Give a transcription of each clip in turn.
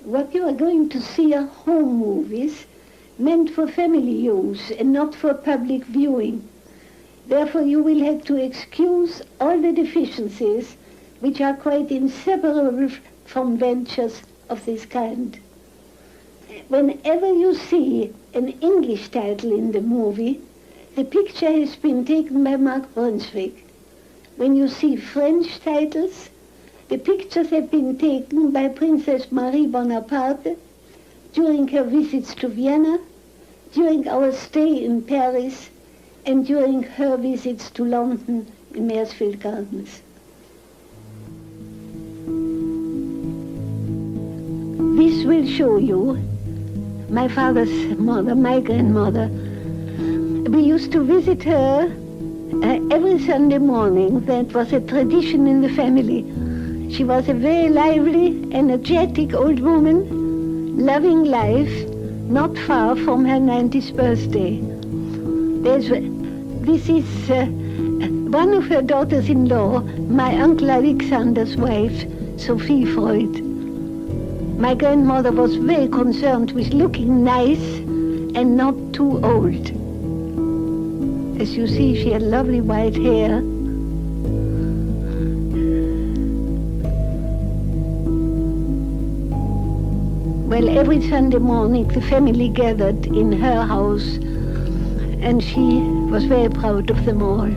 What you are going to see are home movies meant for family use and not for public viewing. Therefore, you will have to excuse all the deficiencies which are quite inseparable from ventures of this kind. Whenever you see an English title in the movie, the picture has been taken by Mark Brunswick. When you see French titles, the pictures have been taken by Princess Marie Bonaparte during her visits to Vienna, during our stay in Paris, and during her visits to London in Maresfield Gardens. This will show you my father's mother, my grandmother. We used to visit her every Sunday morning. That was a tradition in the family. She was a very lively, energetic old woman, loving life, not far from her 90th birthday. This is one of her daughters-in-law, my Uncle Alexander's wife, Sophie Freud. My grandmother was very concerned with looking nice and not too old. As you see, she had lovely white hair. Well, every Sunday morning the family gathered in her house, and she was very proud of them all.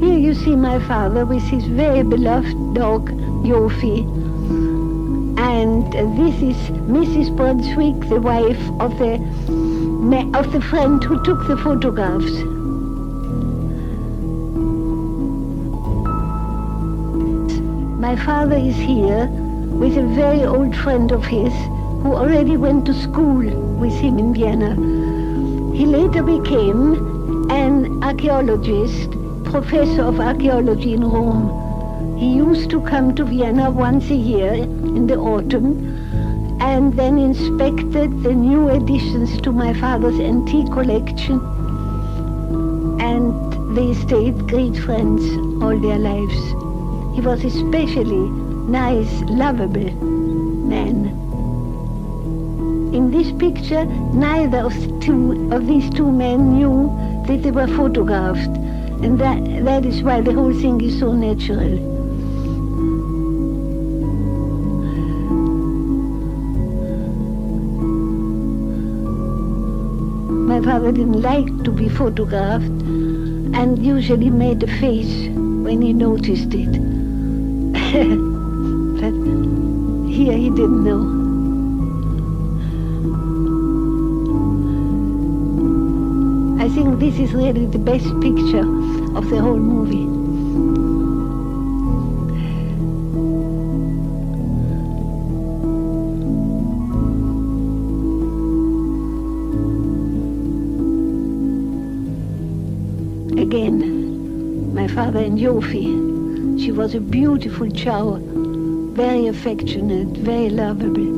Here you see my father with his very beloved dog, Yofi. And this is Mrs. Brunswick, the wife of the friend who took the photographs. My father is here with a very old friend of his who already went to school with him in Vienna. He later became an archaeologist, professor of archaeology in Rome. He used to come to Vienna once a year in the autumn and then inspected the new additions to my father's antique collection, and they stayed great friends all their lives. He was especially nice, lovable man. In this picture, neither of these two men knew that they were photographed, and that is why the whole thing is so natural. My father didn't like to be photographed and usually made a face when he noticed it. But here he didn't know. I think this is really the best picture of the whole movie. Again, my father and Yofi. She was a beautiful chow, very affectionate, very lovable.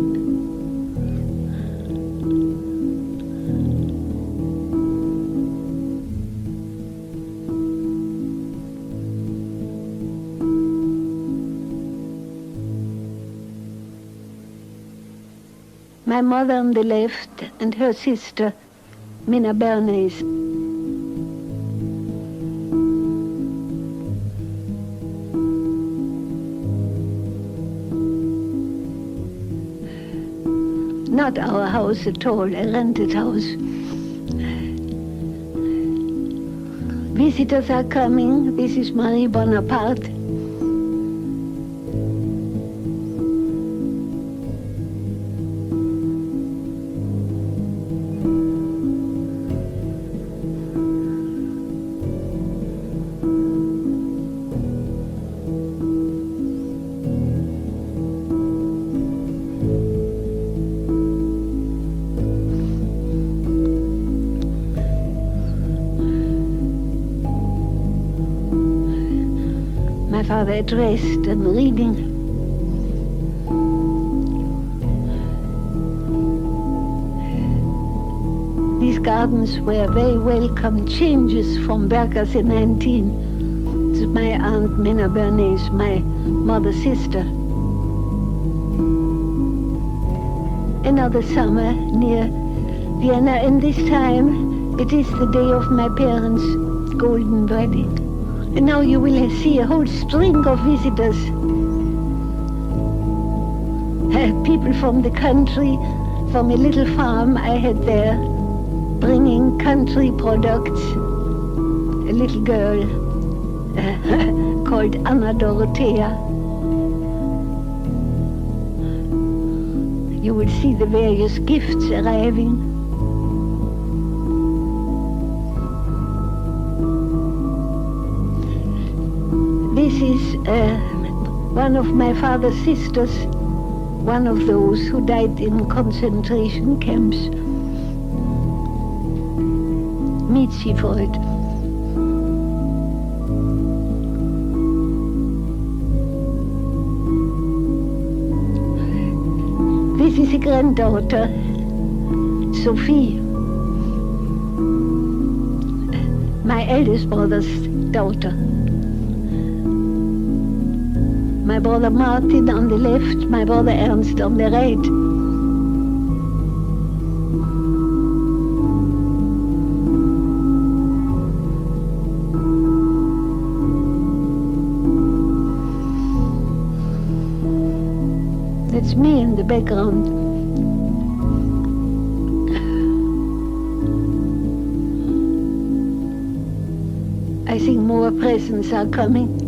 My mother on the left and her sister, Minna Bernays. Not our house at all, a rented house. Visitors are coming. This is Marie Bonaparte. Father at rest and reading. These gardens were very welcome changes from Berggasse 19. It's my aunt Minna Bernays, my mother's sister. Another summer near Vienna, and this time it is the day of my parents' golden wedding. And now you will see a whole string of visitors. People from the country, from a little farm I had there, bringing country products. A little girl called Anna Dorothea. You will see the various gifts arriving. This is one of my father's sisters, one of those who died in concentration camps. Imagens Freud. This is a granddaughter, Sophie, my eldest brother's daughter. My brother Martin on the left, my brother Ernst on the right. That's me in the background. I think more presents are coming.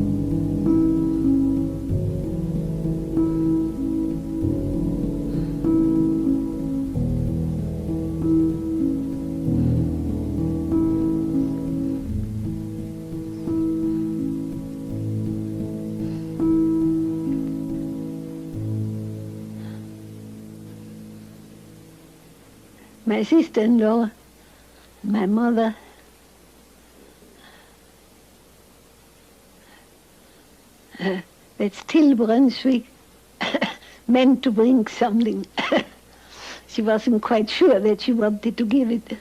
My sister-in-law, my mother, that's Till Brunswick, meant to bring something. She wasn't quite sure that she wanted to give it.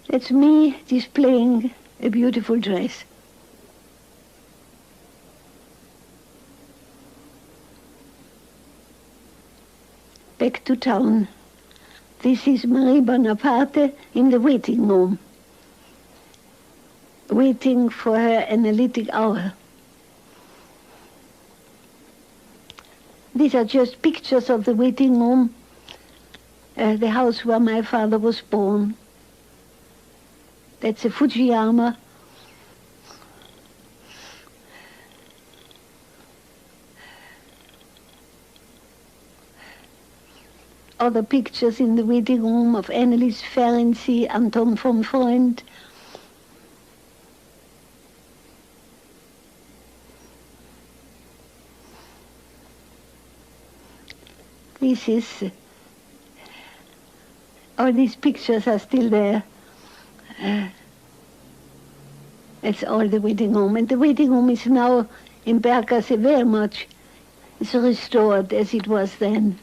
It's me displaying a beautiful dress. Back to town. This is Marie Bonaparte in the waiting room, waiting for her analytic hour. These are just pictures of the waiting room, the house where my father was born. That's a Fujiyama. Other pictures in the waiting room of Annelies Ferenczi, Anton von Freund. This is, all these pictures are still there. It's all the waiting room. And the waiting room is now in Berggasse very much. It's restored as it was then.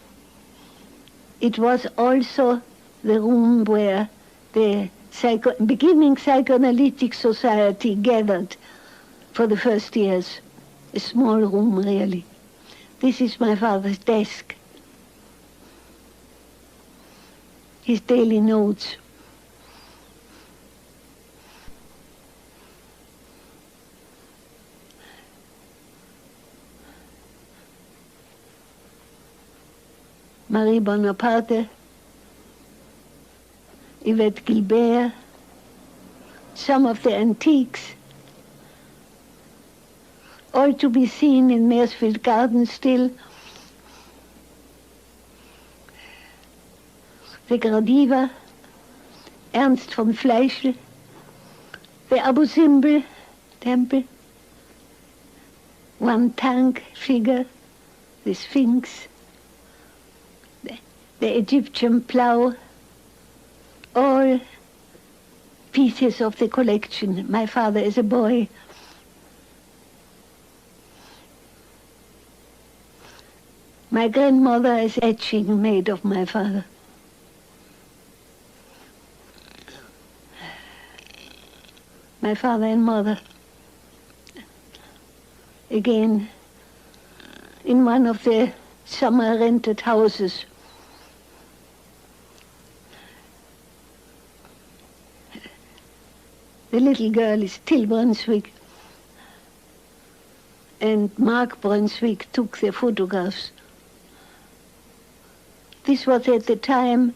It was also the room where the beginning psychoanalytic society gathered for the first years. A small room, really. This is my father's desk. His daily notes. Marie Bonaparte, Yvette Gilbert, some of the antiques, all to be seen in Maresfield Gardens still. The Gradiva, Ernst von Fleischl, the Abu Simbel temple, one tank figure, the Sphinx, the Egyptian plow, all pieces of the collection. My father as a boy. My grandmother is etching made of my father. My father and mother, again, in one of the summer rented houses. The little girl is still Brunswick, and Mark Brunswick took the photographs. This was at the time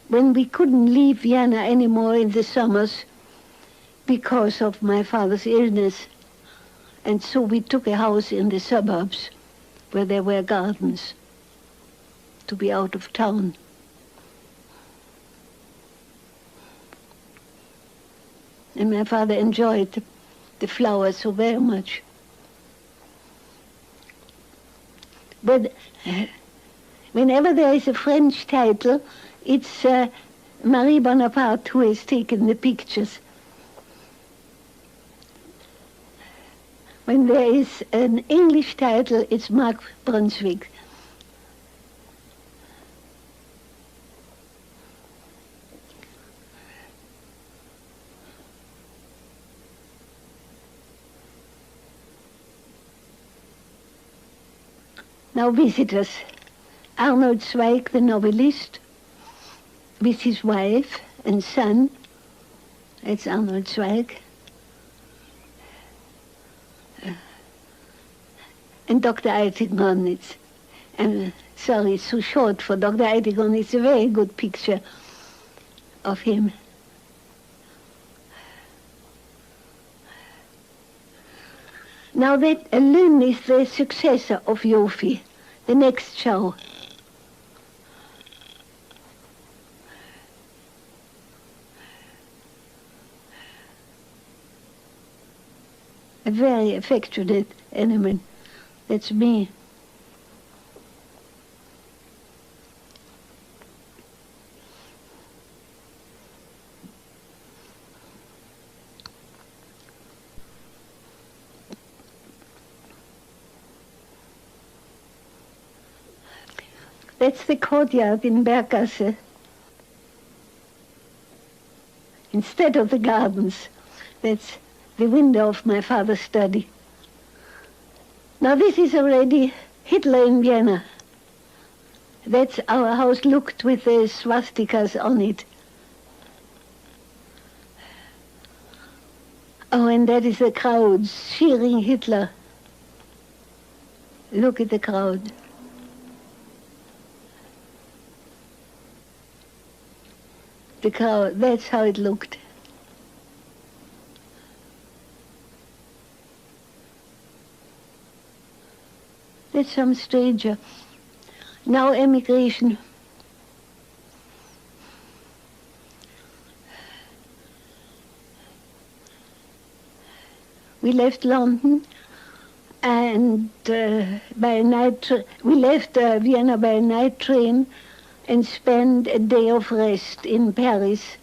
when we couldn't leave Vienna anymore in the summers because of my father's illness. And so we took a house in the suburbs where there were gardens to be out of town. And my father enjoyed the flowers so very much. But whenever there is a French title, it's Marie Bonaparte who has taken the pictures. When there is an English title, it's Mark Brunswick. Now visitors. Arnold Zweig, the novelist, with his wife and son. It's Arnold Zweig. And Dr. Eitigon, I'm sorry, it's so short for Dr. Eitigon. It's a very good picture of him. Now that Lynn is the successor of Yofi, the next show. A very affectionate animal. That's me. That's the courtyard in Berggasse. Instead of the gardens, that's the window of my father's study. Now this is already Hitler in Vienna. That's our house looked with the swastikas on it. Oh, and that is the crowd cheering Hitler. Look at the crowd. The crowd, that's how it looked. That's some stranger. Now emigration. We left London and by a night, we left Vienna by a night train and spent a day of rest in Paris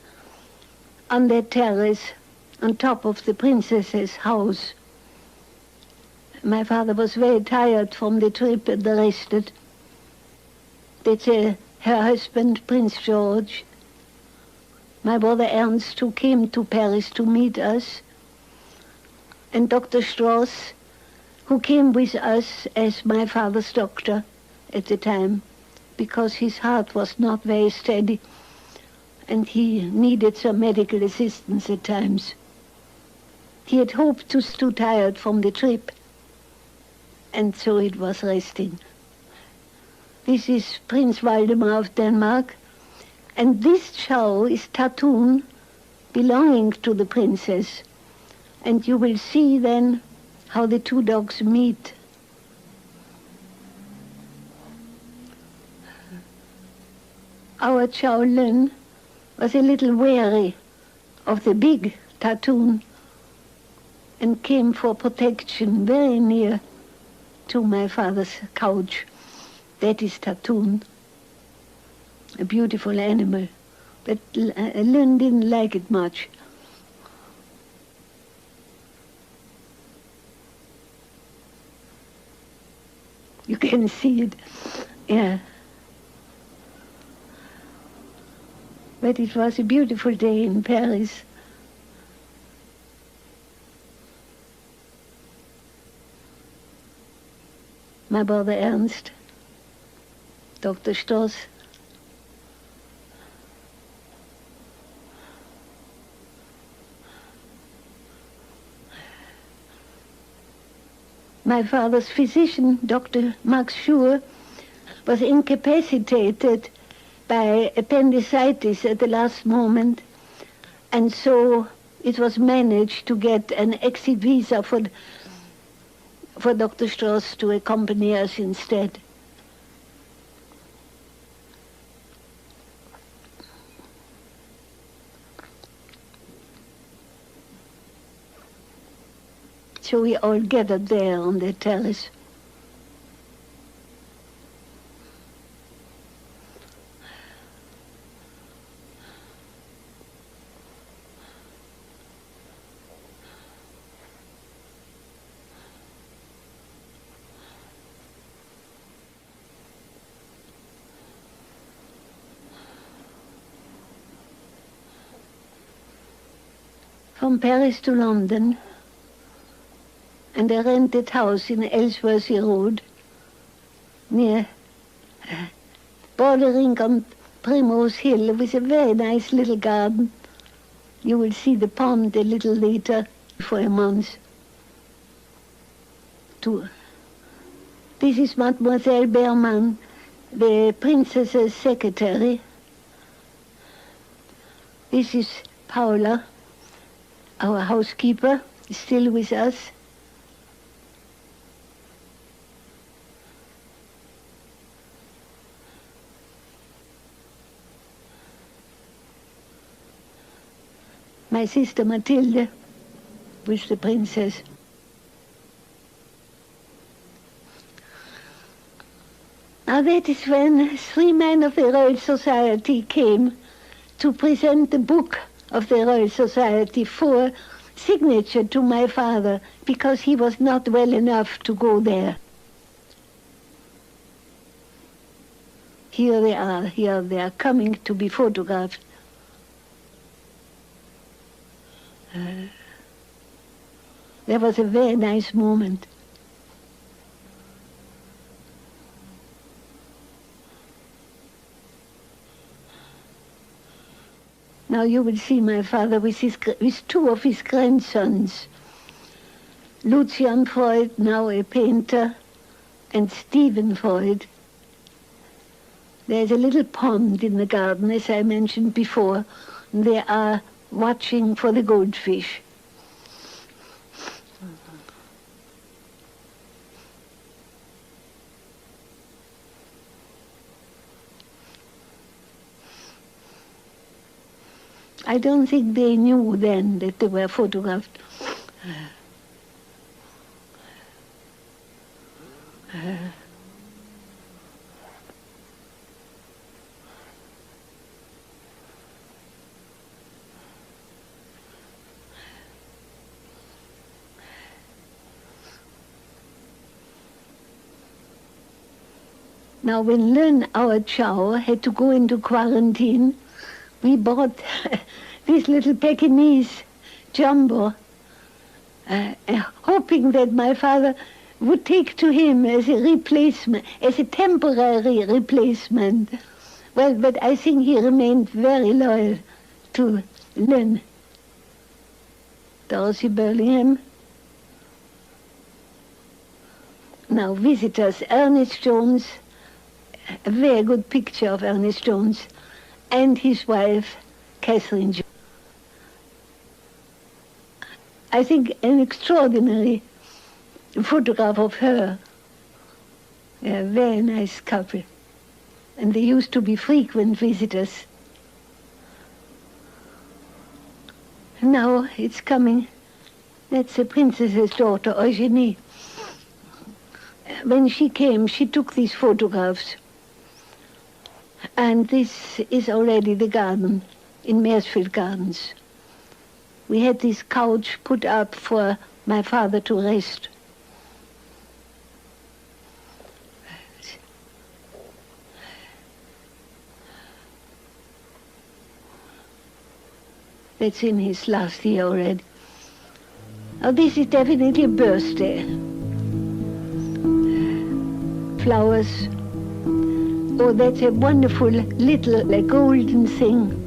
on the terrace on top of the princess's house. My father was very tired from the trip and rested. That's her husband, Prince George. My brother Ernst, who came to Paris to meet us. And Dr. Strauss, who came with us as my father's doctor at the time, because his heart was not very steady and he needed some medical assistance at times. He had hoped to too tired from the trip, and so it was resting. This is Prince Valdemar of Denmark, and this chow is Tatun, belonging to the princess. And you will see then how the two dogs meet. Our Chow Lun was a little wary of the big Tatun and came for protection very near to my father's couch. That is Tatun, a beautiful animal But Lynn didn't like it much. You can see it, yeah. But it was a beautiful day in Paris. My brother Ernst, Dr. Stoss, my father's physician, Dr. Max Schur, was incapacitated by appendicitis at the last moment, and so it was managed to get an exit visa for Dr. Strauss to accompany us instead. So we all gathered there on the terrace. From Paris to London, and a rented house in Ellsworthy Road, near bordering on Primrose Hill, with a very nice little garden. You will see the pond a little later, for a month. This is Mademoiselle Berman, the princess's secretary. This is Paula, our housekeeper, is still with us. My sister Mathilde, with the princess. Now that is when 3 men of the Royal Society came to present the book of the Royal Society for signature to my father, because he was not well enough to go there. Here they are coming to be photographed. There was a very nice moment. Now you will see my father with 2 of his grandsons, Lucian Freud, now a painter, and Stephen Freud. There's a little pond in the garden, as I mentioned before, and they are watching for the goldfish. I don't think they knew then that they were photographed. Now, when Lynn, our chow, had to go into quarantine, we bought this little Pekingese jumbo, hoping that my father would take to him as a replacement, as a temporary replacement. Well, but I think he remained very loyal to Lynn. Dorothy Burlingham. Now, visitors, Ernest Jones, a very good picture of Ernest Jones, and his wife, Catherine Jones. I think an extraordinary photograph of her. A very nice couple. And they used to be frequent visitors. Now it's coming. That's the princess's daughter, Eugenie. When she came, she took these photographs. And this is already the garden. in Maresfield Gardens. We had this couch put up for my father to rest. That's in his last year already. Oh, this is definitely a birthday. Flowers. Oh, that's a wonderful little golden thing.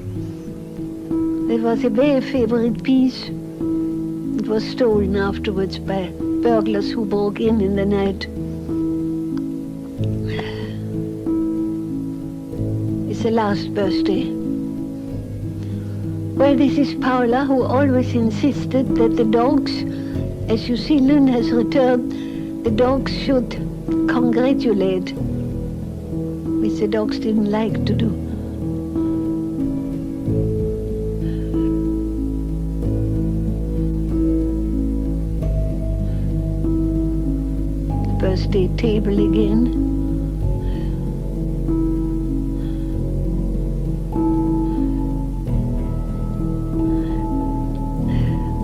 It was a very favorite piece. It was stolen afterwards by burglars who broke in the night. It's the last birthday. Well, this is Paula, who always insisted that the dogs, as you see Lynn has returned, the dogs should congratulate, which the dogs didn't like to do. The birthday table again.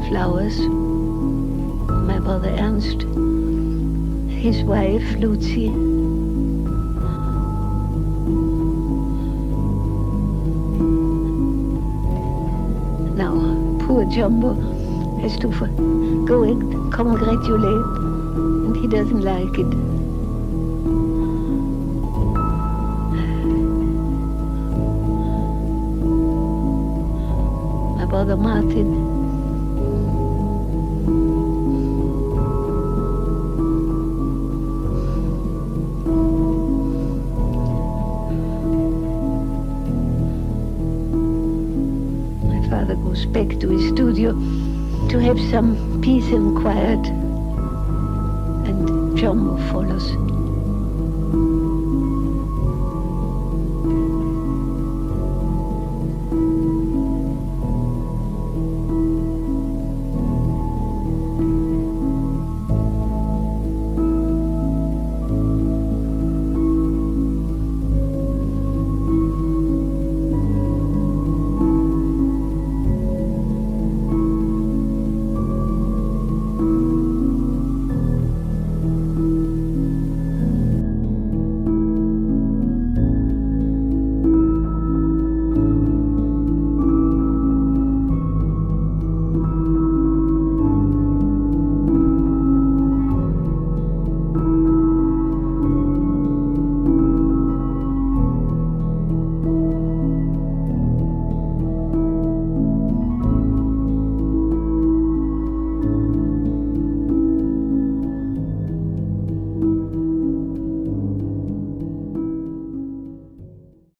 Flowers. My brother Ernst, his wife Lucy. Now, poor Jumbo has to go and congratulate, and he doesn't like it. My brother Martin. Goes back to his studio to have some peace and quiet, and Jumbo follows.